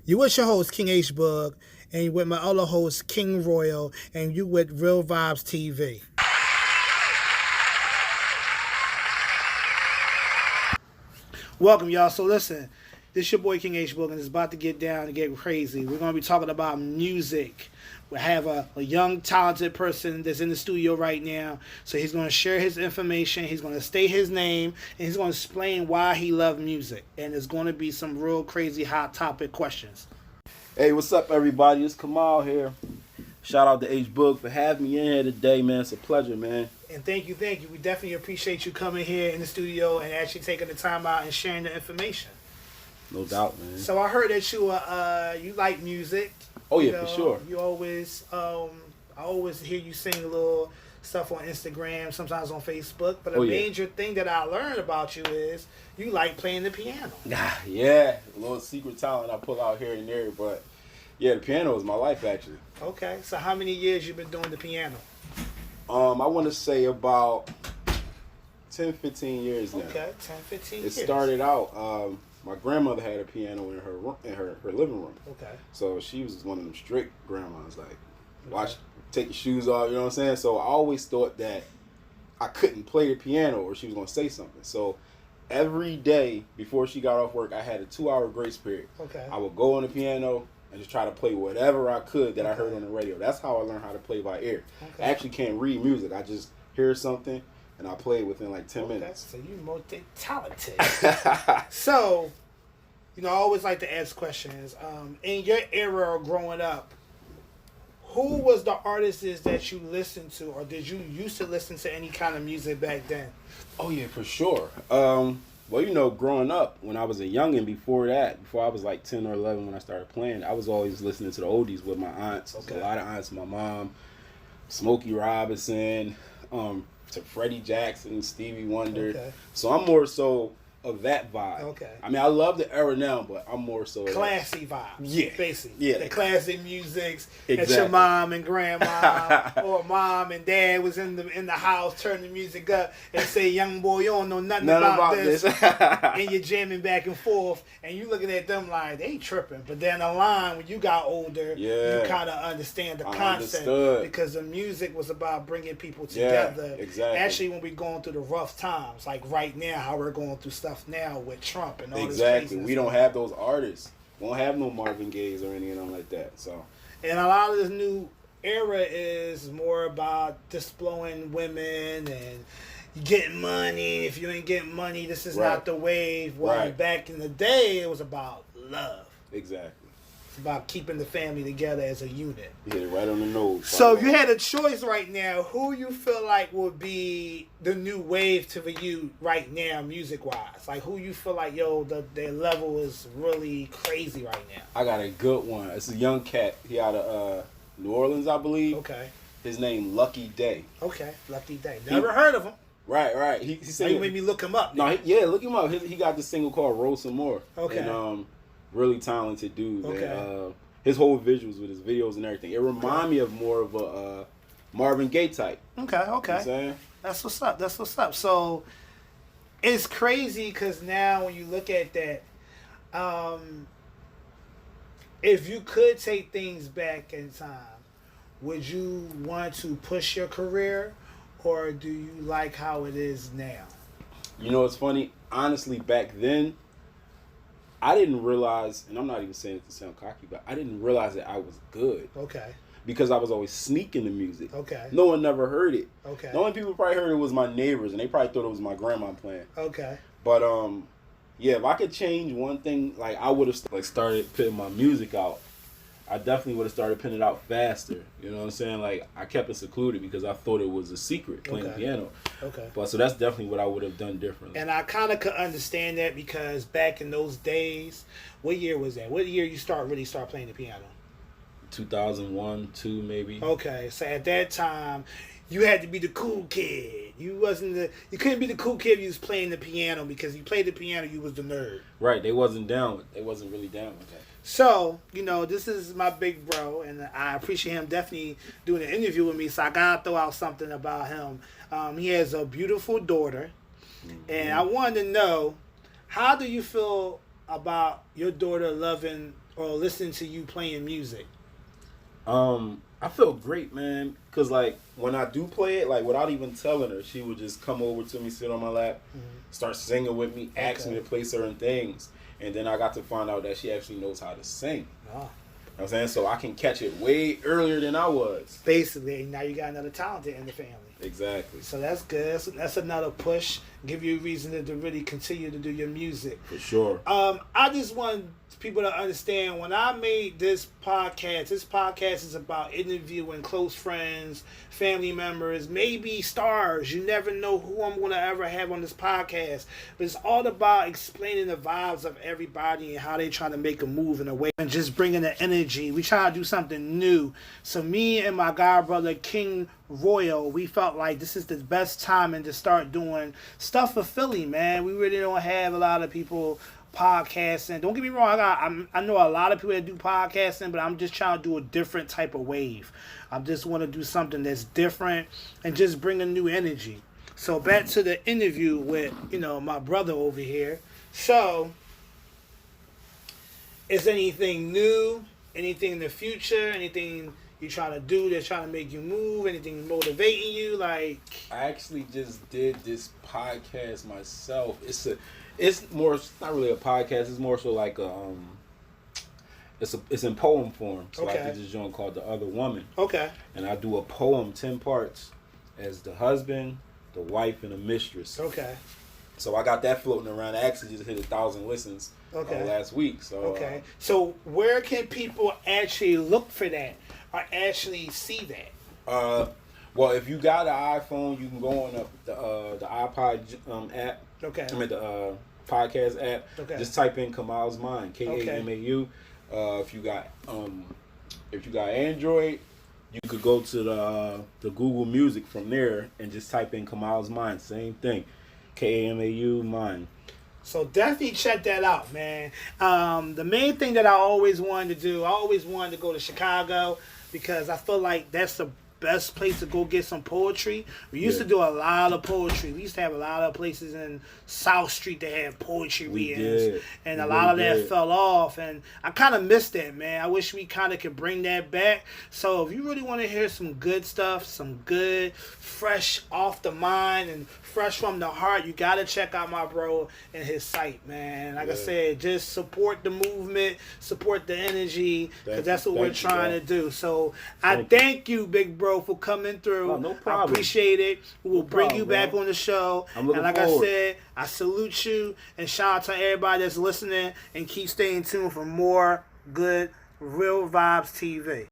You with your host King H Bug, and you with my other host King Royal, and you with Real Vibes TV. Welcome, y'all. So listen, this your boy King H Bug, and it's about to get down and get crazy. We're gonna be talking about music. We have a young, talented person that's in the studio right now. So he's going to share his information. He's going to state his name, and he's going to explain why he loves music. And there's going to be some real crazy hot topic questions. Hey, what's up, everybody? It's Kamal here. Shout out to H Book for having me in here today, man. It's a pleasure, man. And thank you. We definitely appreciate you coming here in the studio and actually taking the time out and sharing the information. No doubt, man. So I heard that you like music. Oh yeah, for sure. You always, I always hear you sing a little stuff on Instagram, sometimes on Facebook. But a major thing that I learned about you is you like playing the piano. Yeah, a little secret talent I pull out here and there, but yeah, the piano is my life actually. Okay, so how many years you been doing the piano? I want to say about 10, 15 years now. Okay, 10, 15 years. It started out. My grandmother had a piano in her living room. Okay. So she was one of them strict grandmas, like take your shoes off. You know what I'm saying? So I always thought that I couldn't play the piano or she was gonna say something. So every day before she got off work, I had a 2-hour grace period. Okay. I would go on the piano and just try to play whatever I could that I heard on the radio. That's how I learned how to play by ear. Okay. I actually can't read music. I just hear something and I play it within like 10 minutes. So you multi-talented. So, I always like to ask questions. In your era of growing up, who was the artists that you listened to, or did you used to listen to any kind of music back then? Oh yeah, for sure. Well, growing up, when I was a youngin', before I was like 10 or 11 when I started playing, I was always listening to the oldies with my aunts. Okay. A lot of aunts, my mom, Smokey Robinson, to Freddie Jackson, Stevie Wonder. Okay. So I'm more so of that vibe. Okay. I mean, I love the era now, but I'm more so classy vibe. Yeah. Basically. Yeah. The classic musics exactly. that your mom and grandma or mom and dad was in the house turning the music up and say, "Young boy, you don't know nothing about this." And you're jamming back and forth, and you looking at them like they tripping. But then the line when you got older, you kind of understand the concept because the music was about bringing people together. Yeah, exactly. Actually, when we're going through the rough times, like right now, how we're going through stuff now with Trump and all this exactly. We don't have those artists. We don't have no Marvin Gaye's or anything like that. So, and a lot of this new era is more about displaying women and getting money. If you ain't getting money, this is not the wave. Well, back in the day, it was about love. Exactly. It's about keeping the family together as a unit. You hit it right on the nose. So if you had a choice right now, who you feel like would be the new wave to you right now, music-wise? Like, who you feel like, their level is really crazy right now? I got a good one. It's a young cat. He out of New Orleans, I believe. Okay. His name Lucky Day. Okay, Lucky Day. Never heard of him. Right. He said you made me look him up. No, look him up. He got this single called Roll Some More. Okay. And, really talented dude. Okay. And, his whole visuals with his videos and everything. It reminds me of more of a Marvin Gaye type. Okay. You know what I'm saying? That's what's up. So it's crazy because now when you look at that, if you could take things back in time, would you want to push your career, or do you like how it is now? You know, it's funny. Honestly, back then, I didn't realize, and I'm not even saying it to sound cocky, but I didn't realize that I was good. Okay. Because I was always sneaking the music. Okay. No one never heard it. Okay. The only people who probably heard it was my neighbors, and they probably thought it was my grandma playing. Okay. But if I could change one thing, like I would have started putting my music out. I definitely would have started putting it out faster. You know what I'm saying? Like I kept it secluded because I thought it was a secret playing the piano. Okay. But so that's definitely what I would have done differently. And I kind of could understand that because back in those days, what year was that? What year you really start playing the piano? 2001, 2 maybe. Okay, so at that time, you had to be the cool kid. You couldn't be the cool kid if you was playing the piano because you played the piano, you was the nerd. Right, they wasn't really down with that. So, this is my big bro, and I appreciate him definitely doing an interview with me, so I gotta throw out something about him. He has a beautiful daughter, and I wanted to know, how do you feel about your daughter loving or listening to you playing music? I feel great, man, because like when I do play it, like without even telling her, she would just come over to me, sit on my lap, start singing with me, ask me to play certain things, and then I got to find out that she actually knows how to sing. Oh. You know what I'm saying? So I can catch it way earlier than I was. Basically, now you got another talent in the family. Exactly. So that's good. That's another push. Give you a reason to really continue to do your music. For sure. I just want people to understand when I made this podcast is about interviewing close friends, family members, maybe stars. You never know who I'm going to ever have on this podcast. But it's all about explaining the vibes of everybody and how they try to make a move in a way and just bringing the energy. We try to do something new. So me and my god brother King Royal, we felt like this is the best timing to start doing stuff for Philly, man. We really don't have a lot of people podcasting. Don't get me wrong, I know a lot of people that do podcasting, but I'm just trying to do a different type of wave. I just want to do something that's different and just bring a new energy. So back to the interview with, my brother over here. So, is anything new? Anything in the future? Anything you trying to do that's trying to make you move? Anything motivating you? Like, I actually just did this podcast myself. It's not really a podcast. It's more so like it's in poem form. So I did this joint called The Other Woman. Okay. And I do a poem 10 parts as the husband, the wife, and the mistress. Okay. So I got that floating around. I actually just hit 1,000 listens last week. So so where can people actually look for that or actually see that? Well, if you got an iPhone, you can go on the iPod app. Okay. I mean the podcast app. Okay. Just type in Kamal's Mind, Kamau. If you got Android, you could go to the Google Music from there and just type in Kamal's Mind. Same thing, Kamau Mind. So definitely check that out, man. The main thing that I always wanted to do, I always wanted to go to Chicago because I feel like that's the best place to go get some poetry. We used to do a lot of poetry. We used to have a lot of places in South Street that had poetry readings. And a lot of that fell off. And I kind of missed that, man. I wish we kind of could bring that back. So if you really want to hear some good stuff, some good, fresh off the mind and fresh from the heart, you got to check out my bro and his site, man. Like I said, just support the movement, support the energy, because that's what we're trying to do. So I thank you, big bro, for coming through. No problem. I appreciate it. We'll bring you back on the show. I'm looking and like forward. I said, I salute you and shout out to everybody that's listening and keep staying tuned for more good Real Vibes TV.